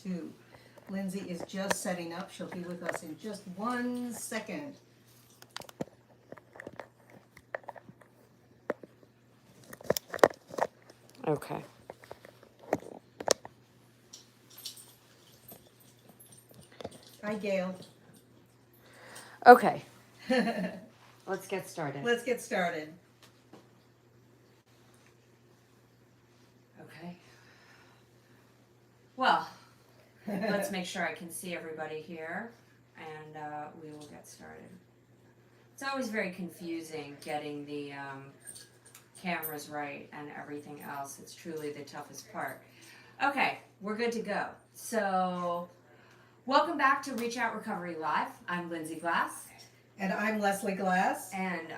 pt.2. Lindsay is just setting up. She'll be with us in just 1 second. Okay. Hi, Gail. Okay. Let's get started. Let's get started. Okay. Well, let's make sure I can see everybody here, and we will get started. It's always very confusing getting the cameras right and everything else. It's truly the toughest part. Okay, we're good to go. So, welcome back to Reach Out Recovery Live. I'm Lindsay Glass. And I'm Leslie Glass. And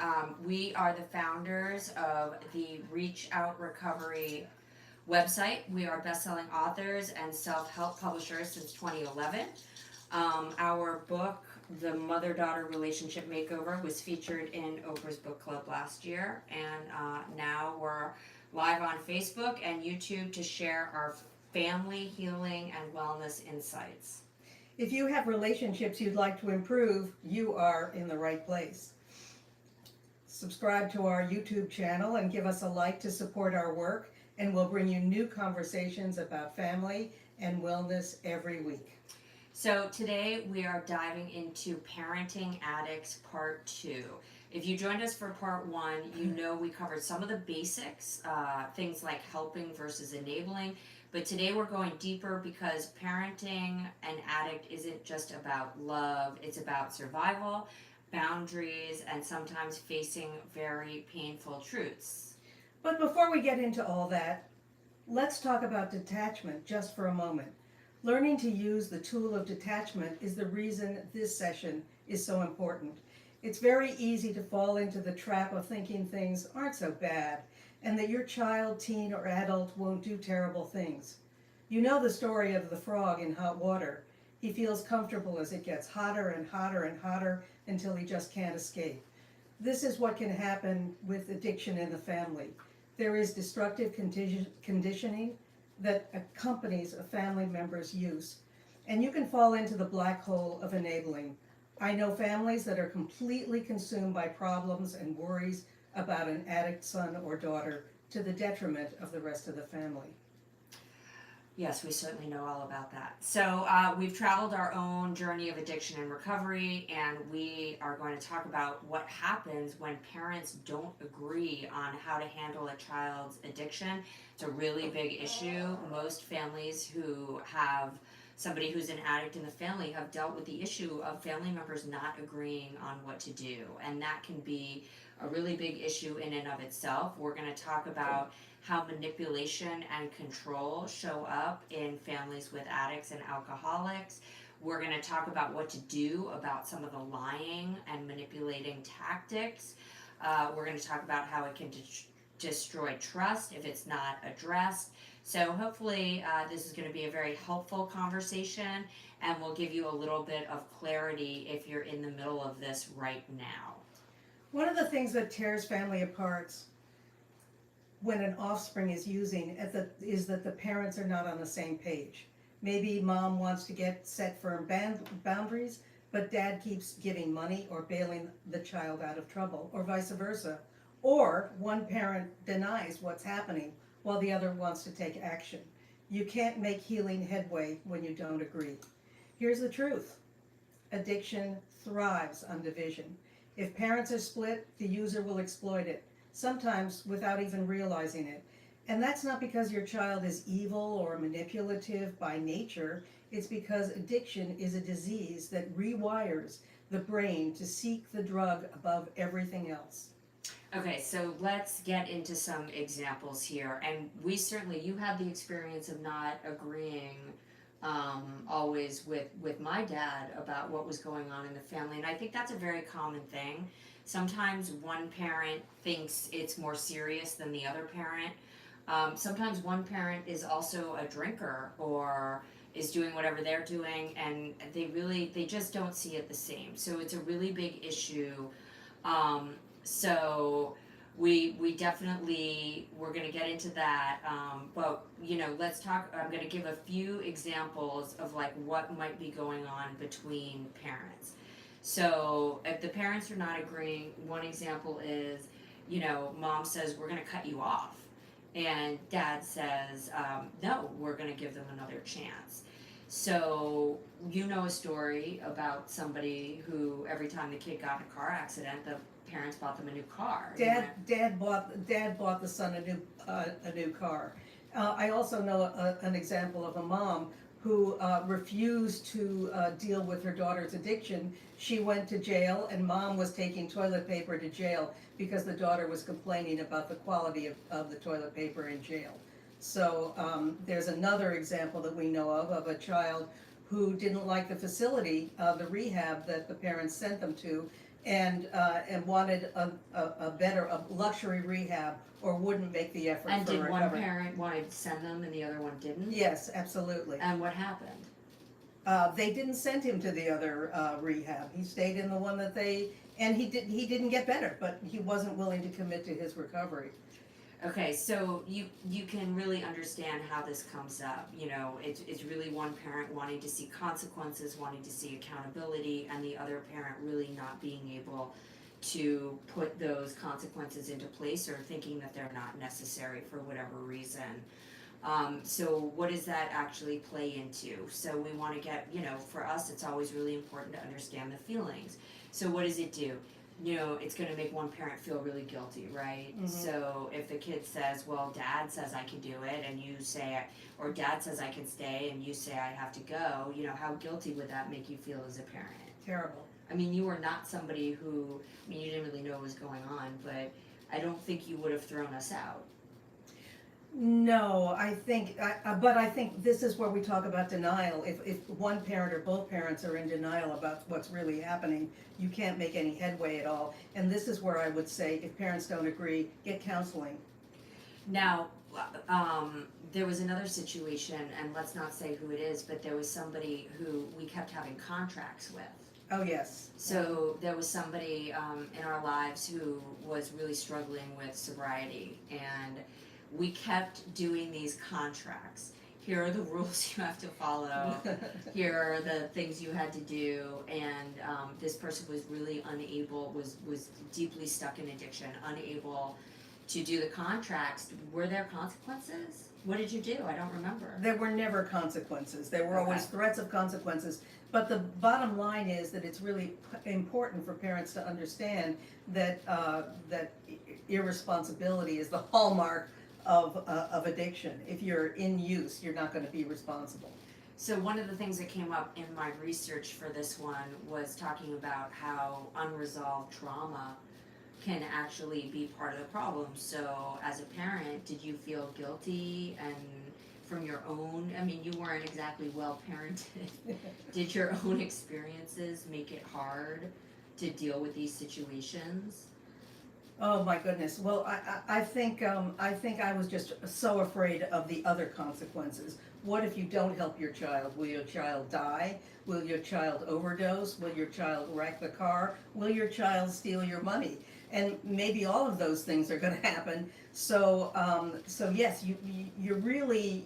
we are the founders of the Reach Out Recovery website. We are best-selling authors and self-help publishers since 2011. Our book, The Mother-Daughter Relationship Makeover, was featured in Oprah's book club last year, and now we're live on Facebook and YouTube to share our family healing and wellness insights. If you have relationships you'd like to improve, you are in the right place. Subscribe to our YouTube channel and give us a like to support our work, and we'll bring you new conversations about family and wellness every week. So today we are diving into Parenting Addicts Part 2. If you joined us for Part 1, you know we covered some of the basics, things like helping versus enabling. But today we're going deeper because parenting an addict isn't just about love, it's about survival, boundaries, and sometimes facing very painful truths. But before we get into all that, let's talk about detachment just for a moment. Learning to use the tool of detachment is the reason this session is so important. It's very easy to fall into the trap of thinking things aren't so bad and that your child, teen, or adult won't do terrible things. You know the story of the frog in hot water. He feels comfortable as it gets hotter and hotter and hotter until he just can't escape. This is what can happen with addiction in the family. There is destructive conditioning that accompanies a family member's use, and you can fall into the black hole of enabling. I know families that are completely consumed by problems and worries about an addict son or daughter to the detriment of the rest of the family. Yes, we certainly know all about that. So we've traveled our own journey of addiction and recovery, and we are going to talk about what happens when parents don't agree on how to handle a child's addiction. It's a really big issue. Most families who have somebody who's an addict in the family have dealt with the issue of family members not agreeing on what to do, and that can be a really big issue in and of itself. We're going to talk about how manipulation and control show up in families with addicts and alcoholics. We're going to talk about what to do about some of the lying and manipulating tactics. We're going to talk about how it can destroy trust if it's not addressed. So hopefully this is going to be a very helpful conversation, and will give you a little bit of clarity if you're in the middle of this right now. One of the things that tears family apart when an offspring is using is that the parents are not on the same page. Maybe mom wants to set firm boundaries, but dad keeps giving money or bailing the child out of trouble, or vice versa. Or one parent denies what's happening while the other wants to take action. You can't make healing headway when you don't agree. Here's the truth. Addiction thrives on division. If parents are split, the user will exploit it, sometimes without even realizing it. And that's not because your child is evil or manipulative by nature. It's because addiction is a disease that rewires the brain to seek the drug above everything else. Okay, so let's get into some examples here. And you had the experience of not agreeing always with my dad about what was going on in the family, and I think that's a very common thing. Sometimes one parent thinks it's more serious than the other parent. Sometimes one parent is also a drinker or is doing whatever they're doing, and they just don't see it the same. So it's a really big issue. So we definitely, we're going to get into that, but let's talk. I'm going to give a few examples of like what might be going on between parents. So if the parents are not agreeing, one example is, mom says we're going to cut you off, and dad says, no, we're going to give them another chance. So a story about somebody who every time the kid got in a car accident, the parents bought them a new car. Dad bought the son a new car. I also know an example of a mom who refused to deal with her daughter's addiction. She went to jail, and mom was taking toilet paper to jail because the daughter was complaining about the quality of the toilet paper in jail. So there's another example that we know of a child who didn't like the facility, the rehab that the parents sent them to, and wanted a better luxury rehab, or wouldn't make the effort And for did recovery. one parent want to send them and the other one didn't? Yes, absolutely. And what happened? They didn't send him to the other rehab. He stayed in the one that and he didn't get better, but he wasn't willing to commit to his recovery. Okay, so you can really understand how this comes up. It's really one parent wanting to see consequences, wanting to see accountability, and the other parent really not being able to put those consequences into place, or thinking that they're not necessary for whatever reason. So what does that actually play into? So we want to get, for us, it's always really important to understand the feelings. So what does it do? It's going to make one parent feel really guilty, right? Mm-hmm. So if the kid says, well, dad says I can do it, and you say, or dad says I can stay, and you say I have to go, how guilty would that make you feel as a parent? Terrible. I mean, you were not somebody who, you didn't really know what was going on, but I don't think you would have thrown us out. No, but I think this is where we talk about denial. If one parent or both parents are in denial about what's really happening, you can't make any headway at all. And this is where I would say, if parents don't agree, get counseling. Now, there was another situation, and let's not say who it is, but there was somebody who we kept having contracts with. Oh, yes. So there was somebody in our lives who was really struggling with sobriety, and we kept doing these contracts. Here are the rules you have to follow. Here are the things you had to do. And this person was really unable, was deeply stuck in addiction, unable to do the contracts. Were there consequences? What did you do? I don't remember. There were never consequences. There were always threats of consequences. But the bottom line is that it's really important for parents to understand that that irresponsibility is the hallmark of addiction. If you're in use, you're not going to be responsible. So one of the things that came up in my research for this one was talking about how unresolved trauma can actually be part of the problem. So as a parent, did you feel guilty? And from your own, you weren't exactly well parented. Did your own experiences make it hard to deal with these situations? Oh my goodness. Well, I think I was just so afraid of the other consequences. What if you don't help your child? Will your child die? Will your child overdose? Will your child wreck the car? Will your child steal your money? And maybe all of those things are going to happen. So yes, you're really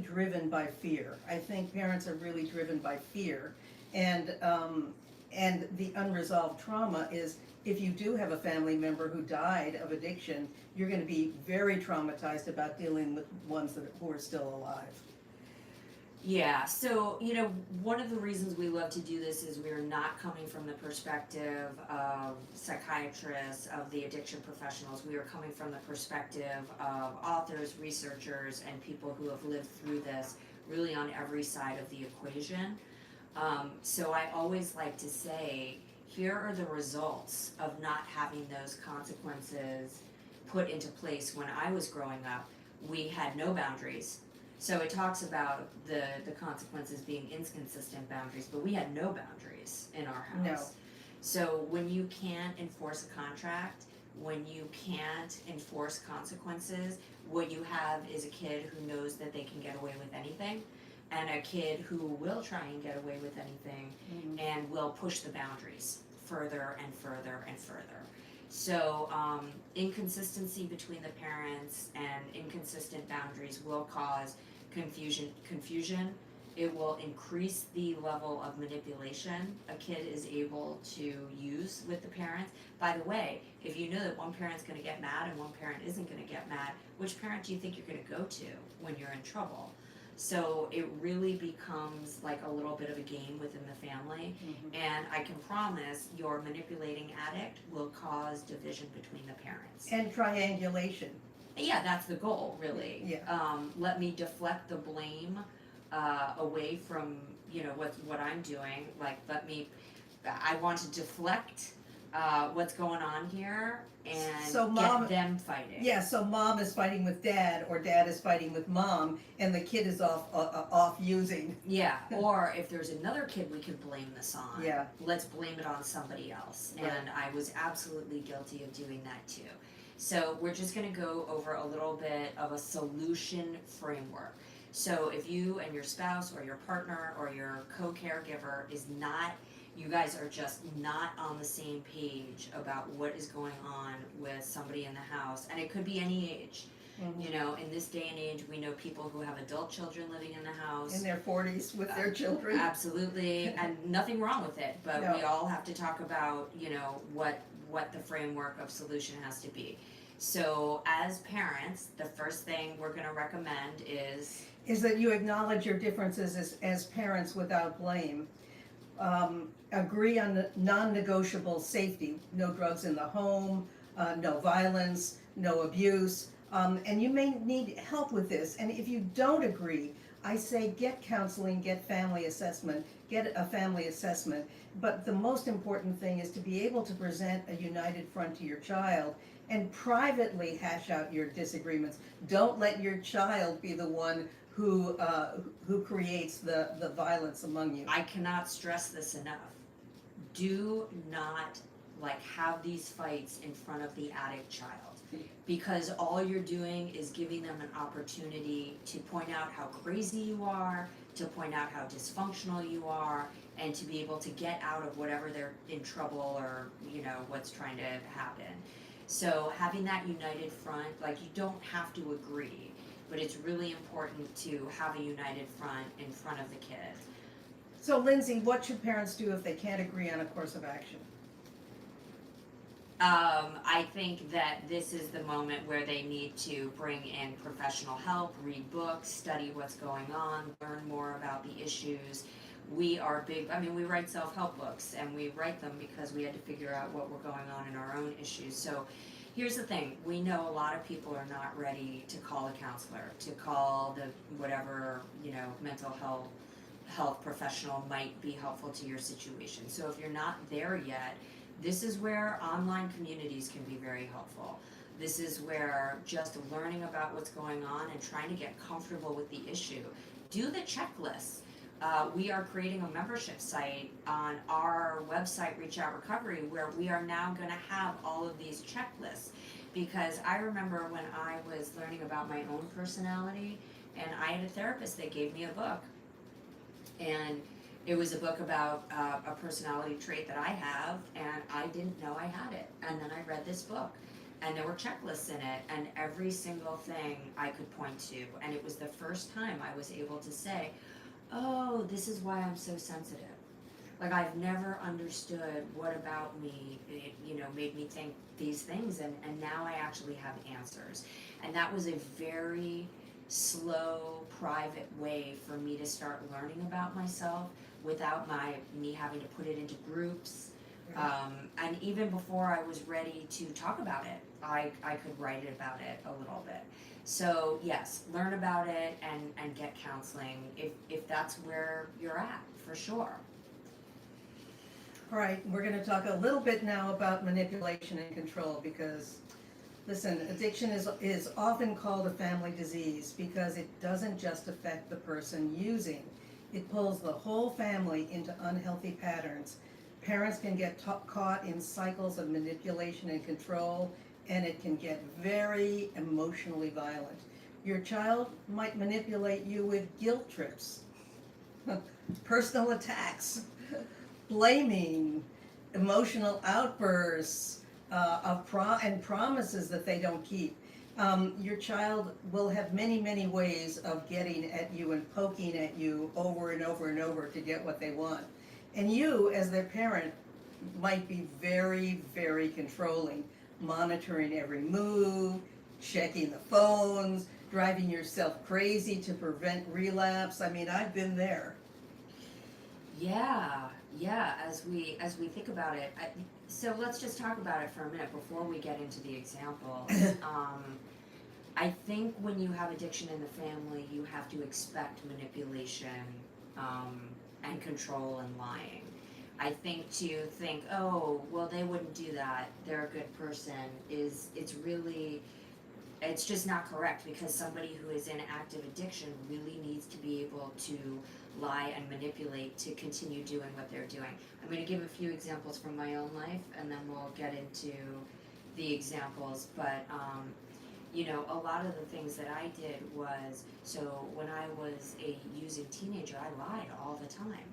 driven by fear. I think parents are really driven by fear, and the unresolved trauma is, if you do have a family member who died of addiction, you're going to be very traumatized about dealing with ones who are still alive. Yeah, so, one of the reasons we love to do this is we're not coming from the perspective of psychiatrists, of the addiction professionals. We are coming from the perspective of authors, researchers, and people who have lived through this, really on every side of the equation. So I always like to say, here are the results of not having those consequences put into place. When I was growing up, we had no boundaries. So it talks about the consequences being inconsistent boundaries, but we had no boundaries in our house. No. So when you can't enforce a contract, when you can't enforce consequences, what you have is a kid who knows that they can get away with anything, and a kid who will try and get away with anything, and will push the boundaries further and further and further. So inconsistency between the parents and inconsistent boundaries will cause confusion. It will increase the level of manipulation a kid is able to use with the parents. By the way, if you know that one parent's going to get mad and one parent isn't going to get mad, which parent do you think you're going to go to when you're in trouble? So it really becomes like a little bit of a game within the family. And I can promise your manipulating addict will cause division between the parents. And triangulation. Yeah, that's the goal, really. Yeah. Let me deflect the blame away from what I'm doing. Like, I want to deflect what's going on here and So mom- get them fighting. Yeah, so mom is fighting with dad, or dad is fighting with mom, and the kid is off using. Yeah, or if there's another kid we could blame this on, Yeah. let's blame it on somebody else. Right. And I was absolutely guilty of doing that too. So we're just going to go over a little bit of a solution framework. So if you and your spouse or your partner or your co-caregiver you guys are just not on the same page about what is going on with somebody in the house, and it could be any age. In this day and age, we know people who have adult children living in the house. In their 40s with their children. Absolutely, and nothing wrong with it, but No. we all have to talk about, what the framework of solution has to be. So as parents, the first thing we're gonna recommend is That you acknowledge your differences as parents without blame. Agree on the non-negotiable safety, no drugs in the home, no violence, no abuse, and you may need help with this, and if you don't agree, I say get counseling, get a family assessment, but the most important thing is to be able to present a united front to your child and privately hash out your disagreements. Don't let your child be the one who creates the violence among you. I cannot stress this enough. Do not have these fights in front of the addict child, because all you're doing is giving them an opportunity to point out how crazy you are, to point out how dysfunctional you are, and to be able to get out of whatever they're in trouble or what's trying to happen. So having that united front, you don't have to agree, but it's really important to have a united front in front of the kid. So Lindsay, what should parents do if they can't agree on a course of action? I think that this is the moment where they need to bring in professional help, read books, study what's going on, learn more about the issues. We are we write self-help books, and we write them because we had to figure out what were going on in our own issues. So here's the thing, we know a lot of people are not ready to call a counselor, to call the whatever, mental health professional might be helpful to your situation. So if you're not there yet, this is where online communities can be very helpful. This is where just learning about what's going on and trying to get comfortable with the issue. Do the checklists. We are creating a membership site on our website, Reach Out Recovery, where we are now going to have all of these checklists. Because I remember when I was learning about my own personality, and I had a therapist that gave me a book. And it was a book about a personality trait that I have, and I didn't know I had it. And then I read this book, and there were checklists in it, and every single thing I could point to. And it was the first time I was able to say, oh, this is why I'm so sensitive. I've never understood what about me, made me think these things, and now I actually have answers. And that was a very slow, private way for me to start learning about myself without me having to put it into groups. And even before I was ready to talk about it, I could write about it a little bit. So yes, learn about it and get counseling if that's where you're at, for sure. All right, we're going to talk a little bit now about manipulation and control, because listen, addiction is often called a family disease because it doesn't just affect the person using. It pulls the whole family into unhealthy patterns. Parents can get caught in cycles of manipulation and control, and it can get very emotionally violent. Your child might manipulate you with guilt trips, personal attacks, blaming, emotional outbursts, and promises that they don't keep. Your child will have many, many ways of getting at you and poking at you over and over and over to get what they want. And you, as their parent, might be very, very controlling, monitoring every move, checking the phones, driving yourself crazy to prevent relapse. I mean, I've been there. Yeah, yeah. As we think about it, so let's just talk about it for a minute before we get into the examples. I think when you have addiction in the family, you have to expect manipulation, um, and control and lying. I think to think, oh, well, they wouldn't do that. They're a good person. It's just not correct, because somebody who is in active addiction really needs to be able to lie and manipulate to continue doing what they're doing. I'm going to give a few examples from my own life, and then we'll get into the examples. But a lot of the things that I did was, so when I was a using teenager, I lied all the time.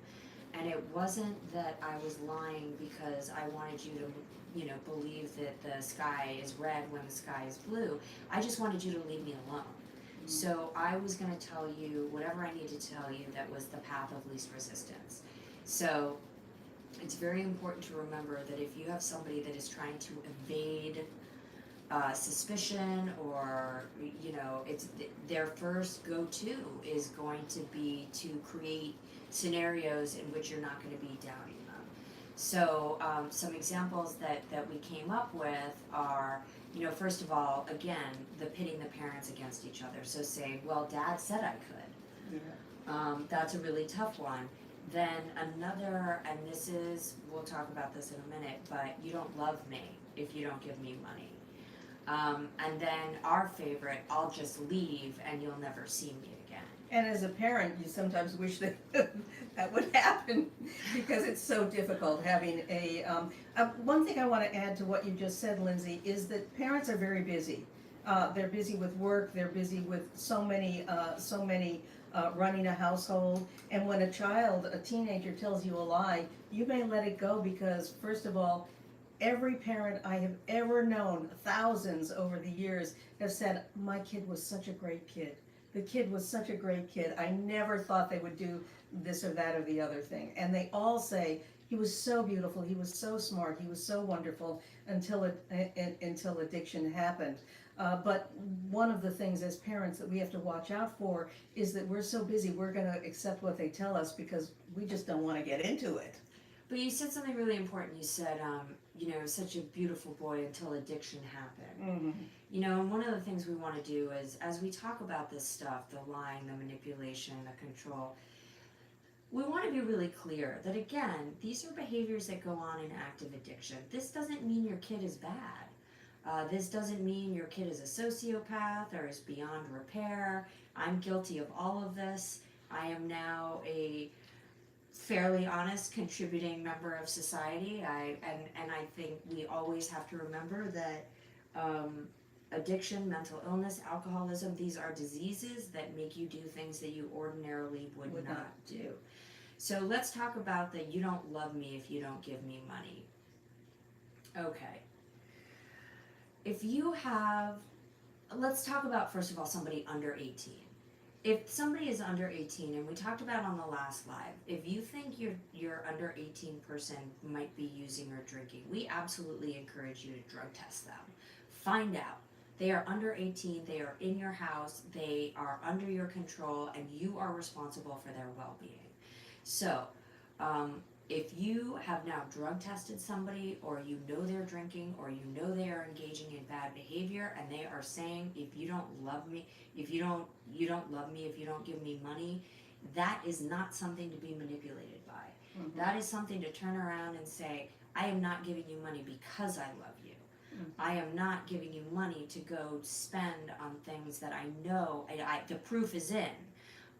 And it wasn't that I was lying because I wanted you to, believe that the sky is red when the sky is blue. I just wanted you to leave me alone. So I was going to tell you whatever I needed to tell you that was the path of least resistance. So it's very important to remember that if you have somebody that is trying to evade suspicion, or it's their first go-to is going to be to create scenarios in which you're not going to be doubting them. So some examples that we came up with are, first of all, again, the pitting the parents against each other. So saying, well, Dad said I could. Yeah. That's a really tough one. Then another, and we'll talk about this in a minute, but you don't love me if you don't give me money. And then our favorite, I'll just leave and you'll never see me again. And as a parent, you sometimes wish that that would happen, because it's so difficult having one thing I want to add to what you just said, Lindsay, is that parents are very busy. They're busy with work. They're busy with so many running a household. And when a teenager tells you a lie, you may let it go, because first of all, every parent I have ever known, thousands over the years, have said, my kid was such a great kid. The kid was such a great kid. I never thought they would do this or that or the other thing. And they all say, he was so beautiful, he was so smart, he was so wonderful, until addiction happened. But one of the things as parents that we have to watch out for is that we're so busy, we're going to accept what they tell us because we just don't want to get into it. But you said something really important. You said, such a beautiful boy until addiction happened. Mm-hmm. And one of the things we want to do is, as we talk about this stuff, the lying, the manipulation, the control, we want to be really clear that, again, these are behaviors that go on in active addiction. This doesn't mean your kid is bad. This doesn't mean your kid is a sociopath or is beyond repair. I'm guilty of all of this. I am now a fairly honest, contributing member of society. I think we always have to remember that addiction, mental illness, alcoholism, these are diseases that make you do things that you ordinarily would not do. So let's talk about the you don't love me if you don't give me money. Okay. Let's talk about, first of all, somebody under 18. If somebody is under 18, and we talked about on the last live, if you think your under 18 person might be using or drinking, we absolutely encourage you to drug test them. Find out. They are under 18, they are in your house, they are under your control, and you are responsible for their well-being. So, if you have now drug tested somebody, or you know they're drinking, or you know they are engaging in bad behavior, and they are saying, if you don't love me, if you don't love me if you don't give me money, that is not something to be manipulated by. Mm-hmm. That is something to turn around and say, I am not giving you money because I love you. Mm-hmm. I am not giving you money to go spend on things that I know, the proof is in.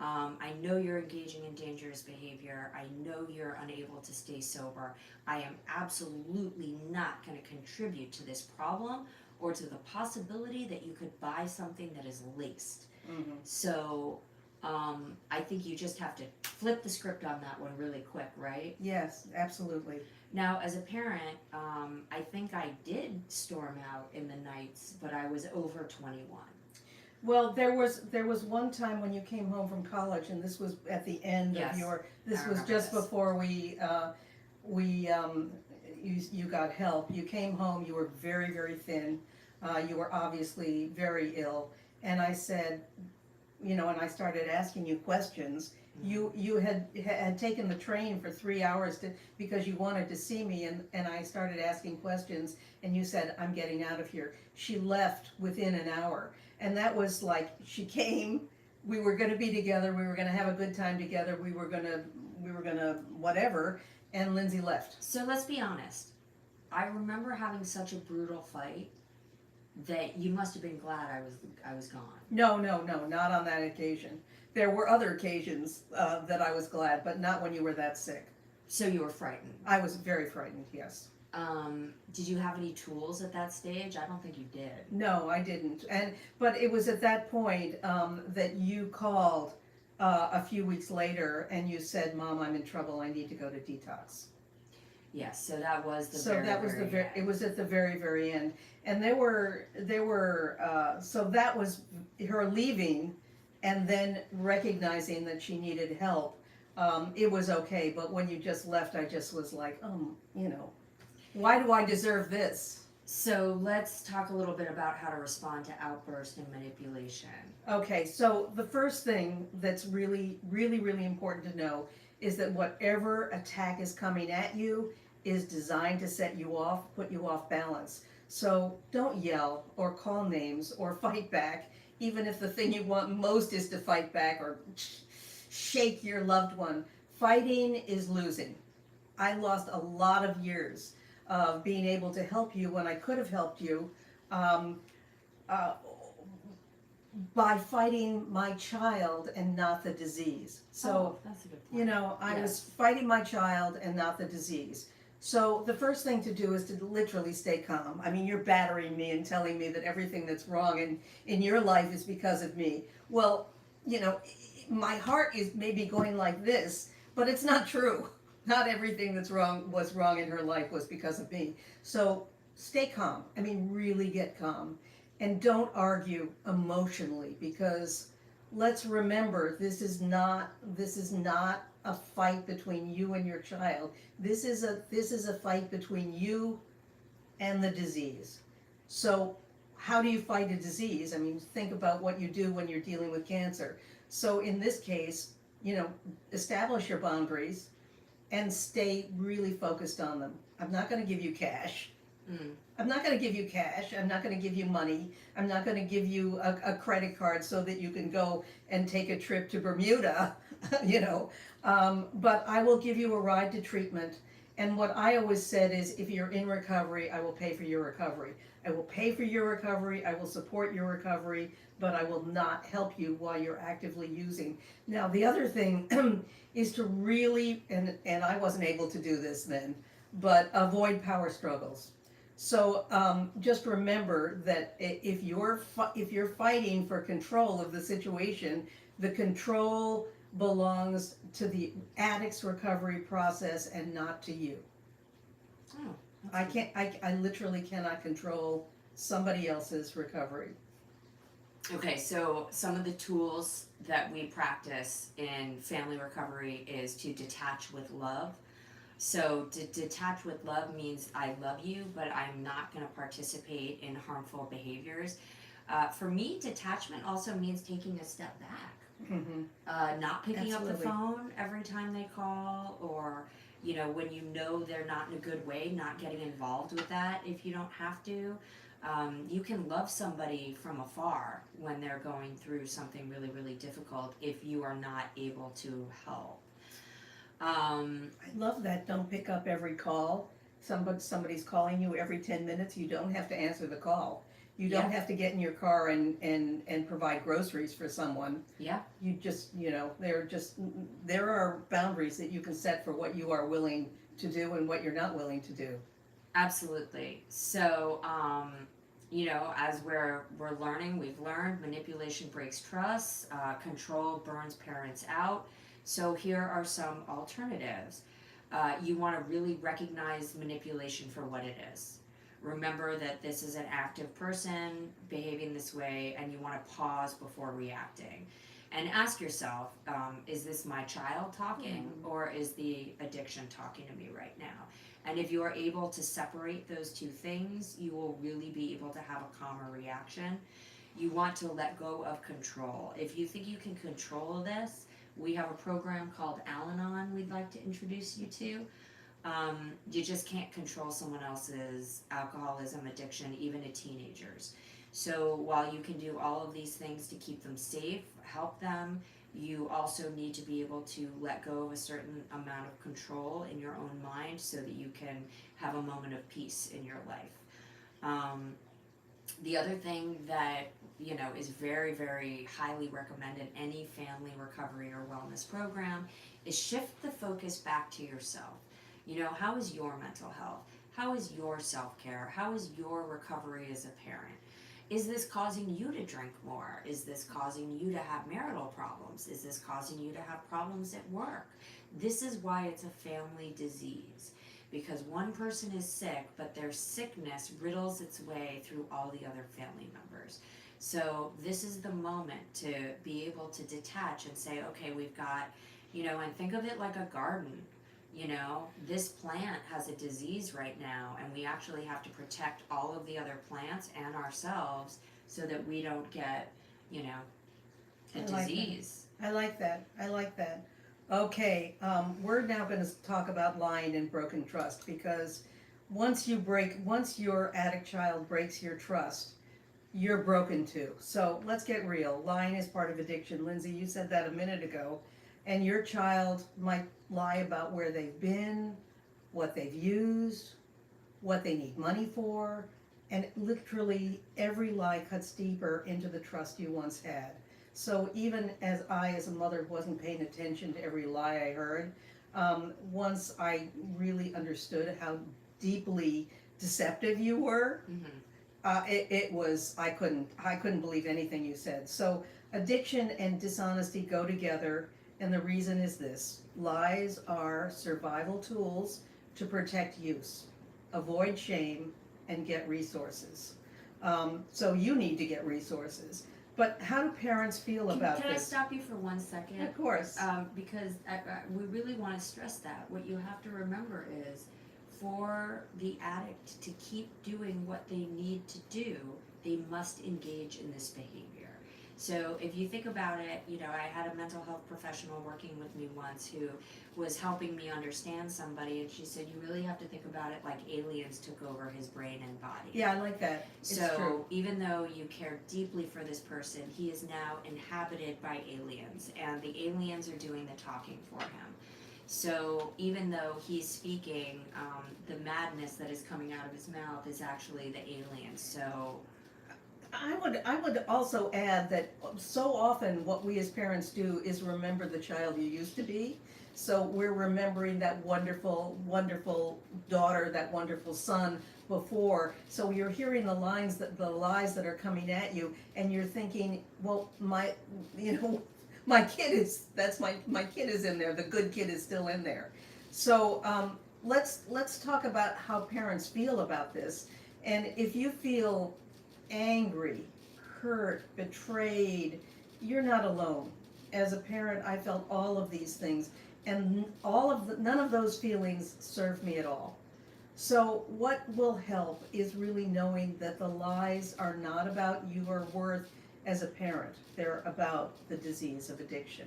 I know you're engaging in dangerous behavior. I know you're unable to stay sober. I am absolutely not going to contribute to this problem or to the possibility that you could buy something that is laced. Mm-hmm. So I think you just have to flip the script on that one really quick, right? Yes, absolutely. Now, as a parent, I think I did storm out in the nights, but I was over 21. Well, there was one time when you came home from college, and this was at the end Yes, of your. This I was remember just this. before we you got help. You came home. You were very, very thin. You were obviously very ill, and I said, and I started asking you questions. You had taken the train for 3 hours because you wanted to see me, and I started asking questions, and you said, I'm getting out of here. She left within an hour, and that was like, she came, we were gonna be together, we were gonna have a good time together, we were gonna whatever, and Lindsay left. So let's be honest. I remember having such a brutal fight that you must have been glad I was gone. No, no, no, not on that occasion. There were other occasions that I was glad, but not when you were that sick. So you were frightened. I was very frightened, yes. Did you have any tools at that stage? I don't think you did. No, I didn't. But it was at that point that you called a few weeks later and you said, "Mom, I'm in trouble. I need to go to detox." Yes, so that was the So very, that was very end. it was at the very, very end, and so that was her leaving, and then recognizing that she needed help. It was okay, but when you just left, I just was like, why do I deserve this? So let's talk a little bit about how to respond to outburst and manipulation. Okay, so the first thing that's really, really, really important to know is that whatever attack is coming at you is designed to set you off, put you off balance. So don't yell or call names or fight back, even if the thing you want most is to fight back or shake your loved one. Fighting is losing. I lost a lot of years of being able to help you when I could have helped you. Uh, by fighting my child and not the disease. So, that's a good point. I was Yes. fighting my child and not the disease. So the first thing to do is to literally stay calm. I mean, you're battering me and telling me that everything that's wrong in your life is because of me. Well, my heart is maybe going like this, but it's not true. Not everything that's wrong was wrong in her life was because of me. So stay calm. I mean, really get calm. And don't argue emotionally, because let's remember, this is not a fight between you and your child. This is a fight between you and the disease. So how do you fight a disease? I mean, think about what you do when you're dealing with cancer. So in this case, establish your boundaries and stay really focused on them. I'm not going to give you cash. I'm not going to give you cash. I'm not going to give you money. I'm not going to give you a credit card so that you can go and take a trip to Bermuda, but I will give you a ride to treatment. And what I always said is, if you're in recovery, I will pay for your recovery. I will pay for your recovery. I will support your recovery, but I will not help you while you're actively using. Now, the other thing is to really, and I wasn't able to do this then, but avoid power struggles. So just remember that if you're fighting for control of the situation, the control belongs to the addict's recovery process and not to you. Oh, I literally cannot control somebody else's recovery. Okay, so some of the tools that we practice in family recovery is to detach with love. So to detach with love means I love you, but I'm not going to participate in harmful behaviors. For me, detachment also means taking a step back. Mm-hmm. Not picking up the Absolutely. phone every time they call, or when they're not in a good way, not getting involved with that if you don't have to. You can love somebody from afar when they're going through something really, really difficult if you are not able to help. I love that. Don't pick up every call. Somebody's calling you every 10 minutes. You don't have to answer the call. You don't have to get in your car and provide groceries for someone. Yeah. You just, there are boundaries that you can set for what you are willing to do and what you're not willing to do. Absolutely. So, as we're learning, we've learned manipulation breaks trust, control burns parents out. So here are some alternatives. You want to really recognize manipulation for what it is. Remember that this is an active person behaving this way, and you want to pause before reacting. And ask yourself, is this my child talking, or is the addiction talking to me right now? And if you are able to separate those two things, you will really be able to have a calmer reaction. You want to let go of control. If you think you can control this, we have a program called Al-Anon we'd like to introduce you to. You just can't control someone else's alcoholism, addiction, even to teenagers. So while you can do all of these things to keep them safe, help them, you also need to be able to let go of a certain amount of control in your own mind so that you can have a moment of peace in your life. The other thing that is very, very highly recommended any family recovery or wellness program is shift the focus back to yourself. How is your mental health? How is your self-care? How is your recovery as a parent? Is this causing you to drink more? Is this causing you to have marital problems? Is this causing you to have problems at work? This is why it's a family disease. Because one person is sick, but their sickness riddles its way through all the other family members. So this is the moment to be able to detach and say, okay, we've got, and think of it like a garden. This plant has a disease right now, and we actually have to protect all of the other plants and ourselves so that we don't get, the disease. I like that. Okay, we're now going to talk about lying and broken trust, because once your addict child breaks your trust, you're broken too. So let's get real. Lying is part of addiction. Lindsay, you said that a minute ago. And your child might lie about where they've been, what they've used, what they need money for, and literally every lie cuts deeper into the trust you once had. So even as a mother, wasn't paying attention to every lie I heard, once I really understood how deeply deceptive you were, it was, I couldn't believe anything you said. So addiction and dishonesty go together. And the reason is this: lies are survival tools to protect use, avoid shame, and get resources. So you need to get resources. But how do parents feel about Can I this? stop you for 1 second? Of course. Because we really want to stress that. What you have to remember is, for the addict to keep doing what they need to do, they must engage in this behavior. So if you think about it, I had a mental health professional working with me once who was helping me understand somebody, and she said, you really have to think about it like aliens took over his brain and body. Yeah, I like that. It's so true. Even though you care deeply for this person, he is now inhabited by aliens, and the aliens are doing the talking for him. So even though he's speaking, the madness that is coming out of his mouth is actually the aliens. So I would also add that so often what we as parents do is remember the child you used to be. So we're remembering that wonderful, wonderful daughter, that wonderful son before. So you're hearing the lies that are coming at you, and you're thinking, well, my kid is in there. The good kid is still in there. So let's talk about how parents feel about this. And if you feel angry, hurt, betrayed, you're not alone. As a parent, I felt all of these things, and none of those feelings served me at all. So what will help is really knowing that the lies are not about your worth as a parent. They're about the disease of addiction.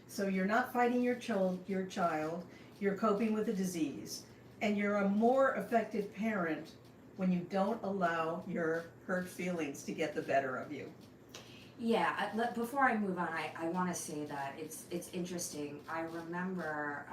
So you're not fighting your child, you're coping with the disease. And you're a more effective parent when you don't allow your hurt feelings to get the better of you. Yeah, before I move on, I want to say that it's interesting. I remember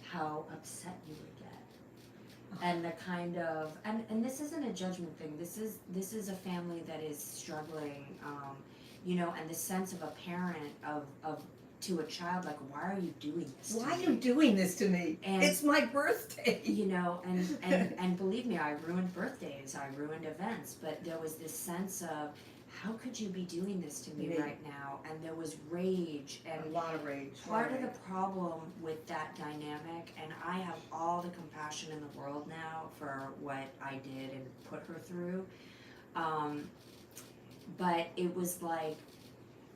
how upset you would get, and the kind of and this isn't a judgment thing. This is a family that is struggling, and the sense of a parent of to a child, like, why are you doing this Why to are me? you doing this to me? And- It's my birthday. You know, and believe me, I ruined birthdays, I ruined events, but there was this sense of, how could you be doing this to me Me. right now? And there was rage, and A lot of rage. part of the problem with that dynamic, and I have all the compassion in the world now for what I did and put her through, but it was like,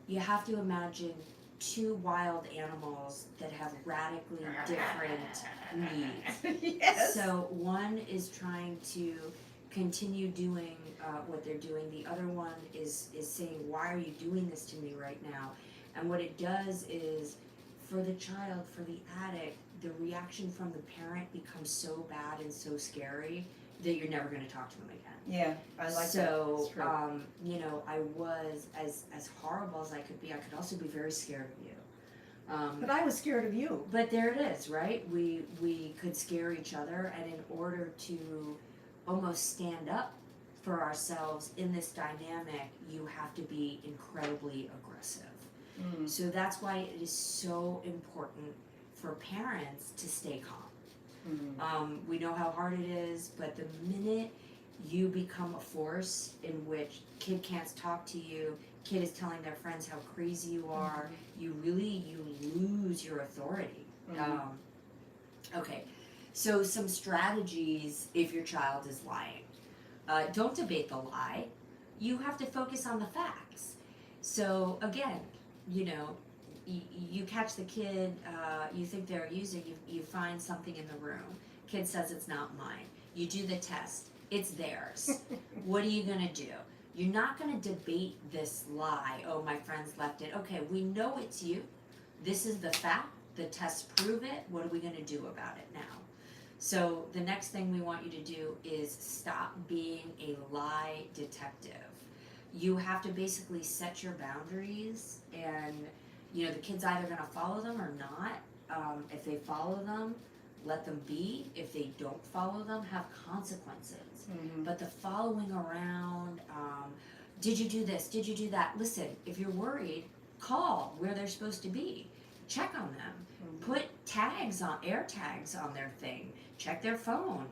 you have to imagine two wild animals that have radically different needs. Yes. So one is trying to continue doing what they're doing. The other one is saying, why are you doing this to me right now? And what it does is, for the child, for the addict, the reaction from the parent becomes so bad and so scary that you're never going to talk to them again. Yeah, I like that. So, It's true. you know, I was as horrible as I could be. I could also be very scared of you. But I was scared of you. But there it is, right? We could scare each other, and in order to almost stand up for ourselves in this dynamic, you have to be incredibly aggressive. Mm. So that's why it is so important for parents to stay calm. Mm. We know how hard it is, but the minute you become a force in which kid can't talk to you, kid is telling their friends how crazy you are, you lose your authority. Okay, so some strategies if your child is lying. Don't debate the lie. You have to focus on the facts. So again, you know, you catch the kid, you think they're using, you find something in the room. Kid says it's not mine. You do the test. It's theirs. What are you gonna do? You're not gonna debate this lie. Oh, my friends left it. Okay, we know it's you. This is the fact. The tests prove it. What are we gonna do about it now? So the next thing we want you to do is stop being a lie detective. You have to basically set your boundaries, and you know, the kid's either gonna follow them or not. If they follow them, let them be. If they don't follow them, have consequences. But the following around, did you do this? Did you do that? Listen, if you're worried, call where they're supposed to be. Check on them. Put tags on, air tags on their thing. Check their phone.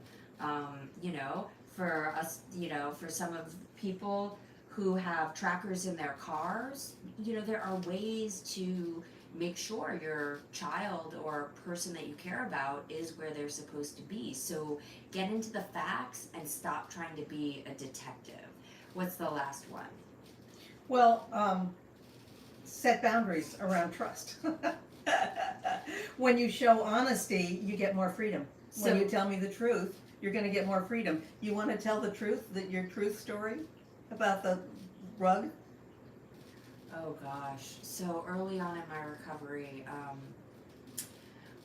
You know, for us, you know, for some of people who have trackers in their cars, you know, there are ways to make sure your child or person that you care about is where they're supposed to be. So get into the facts and stop trying to be a detective. What's the last one? Well, set boundaries around trust. When you show honesty, you get more freedom. When you tell me the truth, you're going to get more freedom. You want to tell the truth, your truth story about the rug? Oh gosh. So early on in my recovery,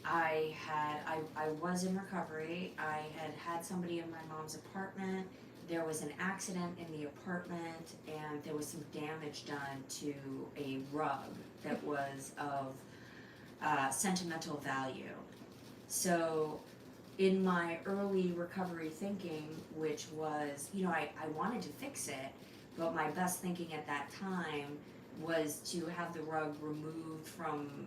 I was in recovery. I had somebody in my mom's apartment. There was an accident in the apartment, and there was some damage done to a rug that was of sentimental value. So in my early recovery thinking, which was, you know, I wanted to fix it, but my best thinking at that time was to have the rug removed from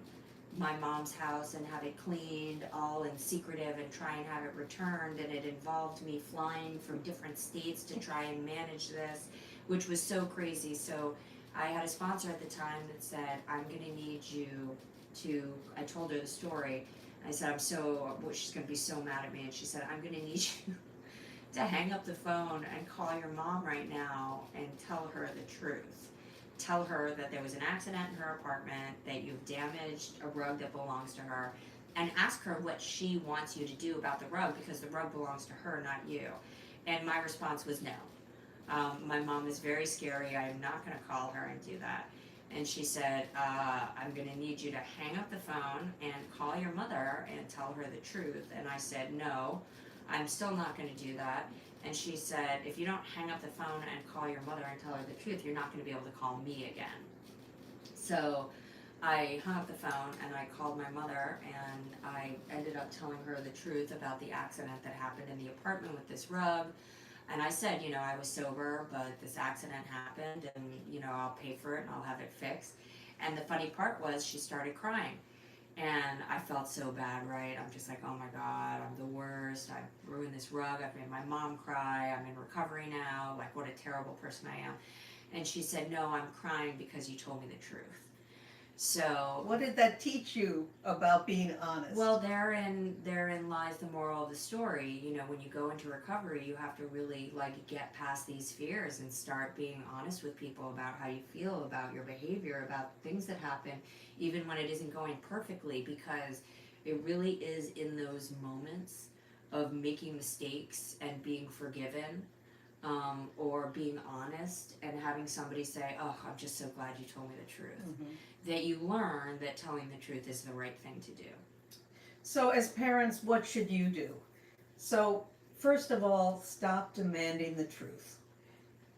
my mom's house and have it cleaned, all in secretive, and try and have it returned. And it involved me flying from different states to try and manage this, which was so crazy. So I had a sponsor at the time that said, I'm gonna need you to, I told her the story. I said, she's gonna be so mad at me. And she said, I'm gonna need you to hang up the phone and call your mom right now and tell her the truth. Tell her that there was an accident in her apartment, that you've damaged a rug that belongs to her, and ask her what she wants you to do about the rug, because the rug belongs to her, not you. And my response was no. My mom is very scary. I am not going to call her and do that. And she said, I'm going to need you to hang up the phone and call your mother and tell her the truth. And I said, no, I'm still not going to do that. And she said, if you don't hang up the phone and call your mother and tell her the truth, you're not going to be able to call me again. So I hung up the phone and I called my mother, and I ended up telling her the truth about the accident that happened in the apartment with this rug. And I said, you know, I was sober, but this accident happened, and, you know, I'll pay for it and I'll have it fixed. And the funny part was she started crying. And I felt so bad, right? I'm just like, oh my God, I'm the worst. I've ruined this rug. I've made my mom cry. I'm in recovery now. Like, what a terrible person I am. And she said, no, I'm crying because you told me the truth. So, What did that teach you about being honest? well, therein lies the moral of the story. You know, when you go into recovery, you have to really like get past these fears and start being honest with people about how you feel, about your behavior, about things that happen, even when it isn't going perfectly, because it really is in those moments of making mistakes and being forgiven, or being honest and having somebody say, oh, I'm just so glad you told me the truth, that you learn that telling the truth is the right thing to do. So as parents, what should you do? So first of all, stop demanding the truth.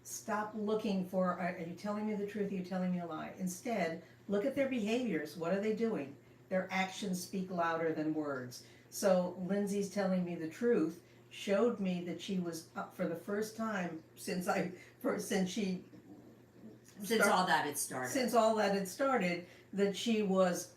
Stop looking for, are you telling me the truth? Are you telling me a lie? Instead, look at their behaviors. What are they doing? Their actions speak louder than words. So Lindsay's telling me the truth showed me that she was up for the first time since All that had started. since all that had started, that she was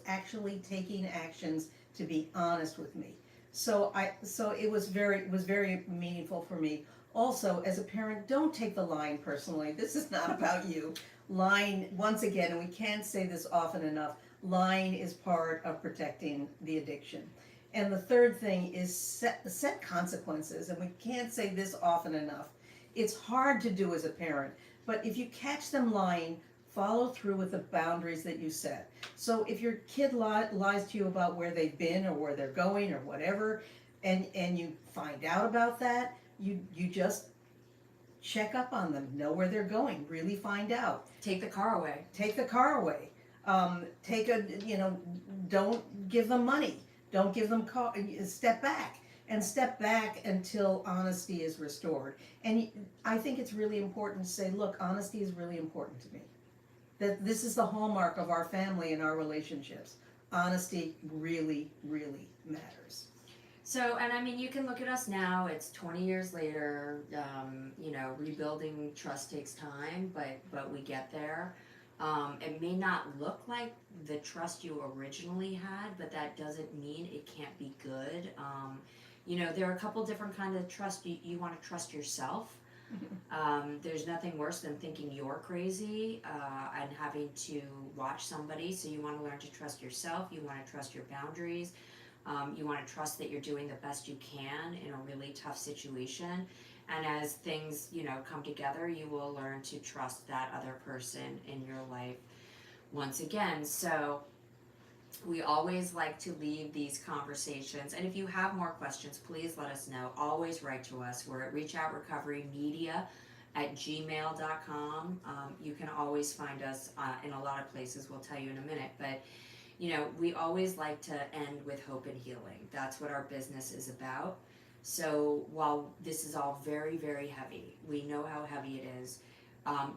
actually taking actions to be honest with me. So it was very meaningful for me. Also, as a parent, don't take the lying personally. This is not about you. Lying, once again, and we can't say this often enough, lying is part of protecting the addiction. And the third thing is set consequences, and we can't say this often enough. It's hard to do as a parent, but if you catch them lying, follow through with the boundaries that you set. So if your kid lies to you about where they've been or where they're going or whatever, and you find out about that, you just check up on them, know where they're going, really find out. Take the car away. Take the car away. Don't give them money. Don't give them step back until honesty is restored. And I think it's really important to say, look, honesty is really important to me. That this is the hallmark of our family and our relationships. Honesty really, really matters. So, and I mean, you can look at us now, it's 20 years later, rebuilding trust takes time, but we get there. It may not look like the trust you originally had, but that doesn't mean it can't be good. There are a couple different kinds of trust. You want to trust yourself. There's nothing worse than thinking you're crazy and having to watch somebody. So you want to learn to trust yourself. You want to trust your boundaries. You want to trust that you're doing the best you can in a really tough situation. And as things, come together, you will learn to trust that other person in your life once again. So we always like to leave these conversations. And if you have more questions, please let us know. Always write to us. We're at reachoutrecoverymedia@gmail.com. You can always find us in a lot of places. We'll tell you in a minute. But we always like to end with hope and healing. That's what our business is about. So while this is all very, very heavy, we know how heavy it is,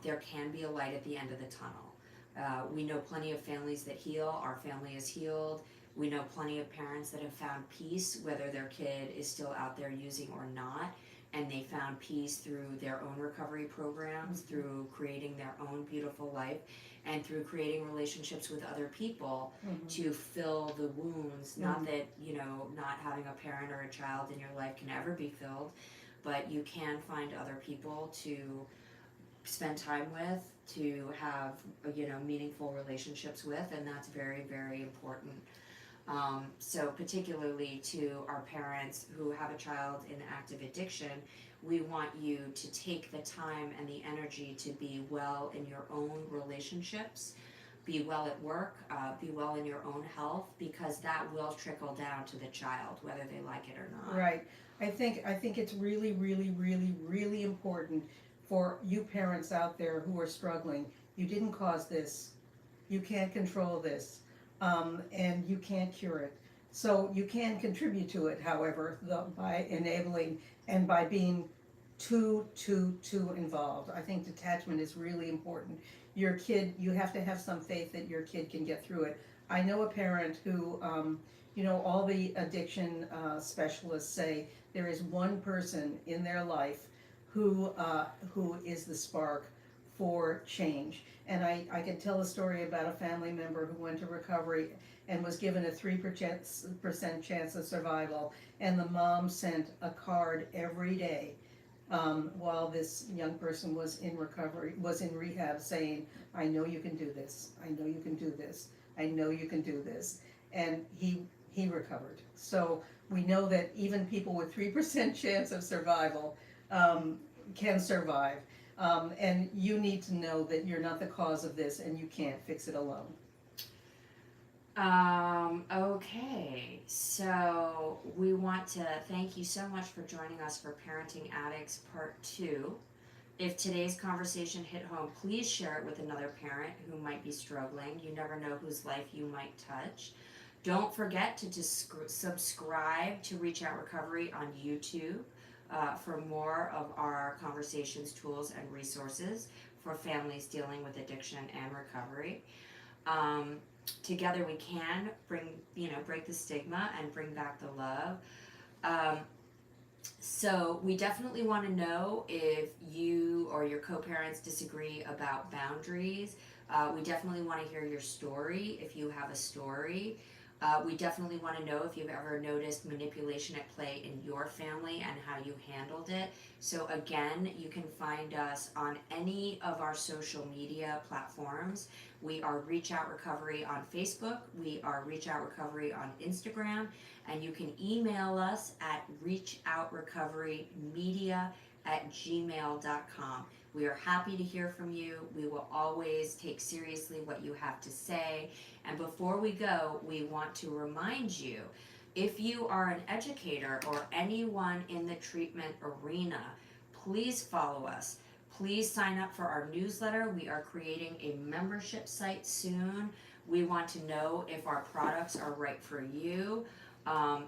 there can be a light at the end of the tunnel. We know plenty of families that heal. Our family is healed. We know plenty of parents that have found peace, whether their kid is still out there using or not, and they found peace through their own recovery programs, through creating their own beautiful life, and through creating relationships with other people to fill the wounds. Not that, not having a parent or a child in your life can ever be filled, but you can find other people to spend time with, to have, meaningful relationships with, and that's very, very important. So particularly to our parents who have a child in active addiction, we want you to take the time and the energy to be well in your own relationships, be well at work, be well in your own health, because that will trickle down to the child, whether they like it or not. Right. I think it's really, really, really, really important for you parents out there who are struggling. You didn't cause this. You can't control this. And you can't cure it. So you can contribute to it, however, by enabling and by being too involved. I think detachment is really important. Your kid, you have to have some faith that your kid can get through it. I know a parent who, all the addiction specialists say there is one person in their life who is the spark for change. And I can tell a story about a family member who went to recovery and was given a 3% chance of survival, and the mom sent a card every day while this young person was in recovery, was in rehab, saying, I know you can do this, I know you can do this, I know you can do this. And he recovered. So we know that even people with 3% chance of survival can survive. And you need to know that you're not the cause of this and you can't fix it alone. Okay, so we want to thank you so much for joining us for Parenting Addicts Part 2. If today's conversation hit home, please share it with another parent who might be struggling. You never know whose life you might touch. Don't forget to subscribe to Reach Out Recovery on YouTube for more of our conversations, tools, and resources for families dealing with addiction and recovery. Together we can break the stigma and bring back the love. So we definitely want to know if you or your co-parents disagree about boundaries. We definitely want to hear your story if you have a story. We definitely want to know if you've ever noticed manipulation at play in your family and how you handled it. So again, you can find us on any of our social media platforms. We are Reach Out Recovery on Facebook. We are Reach Out Recovery on Instagram. And you can email us at reachoutrecoverymedia@gmail.com. We are happy to hear from you. We will always take seriously what you have to say. And before we go, we want to remind you, if you are an educator or anyone in the treatment arena, please follow us. Please sign up for our newsletter. We are creating a membership site soon. We want to know if our products are right for you.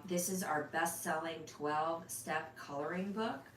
This is our best-selling 12-step coloring book.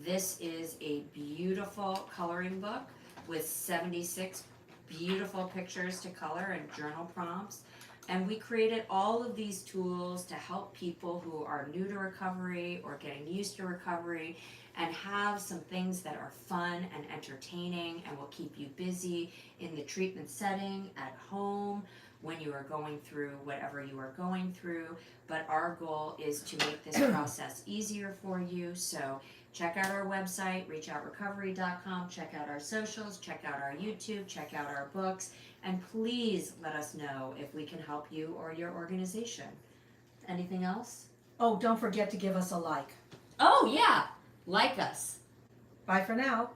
This is a beautiful coloring book with 76 beautiful pictures to color and journal prompts. And we created all of these tools to help people who are new to recovery or getting used to recovery and have some things that are fun and entertaining and will keep you busy in the treatment setting, at home, when you are going through whatever you are going through. But our goal is to make this process easier for you. So check out our website, reachoutrecovery.com, check out our socials, check out our YouTube, check out our books, and please let us know if we can help you or your organization. Anything else? Oh, don't forget to give us a like. Oh yeah, like us. Bye for now.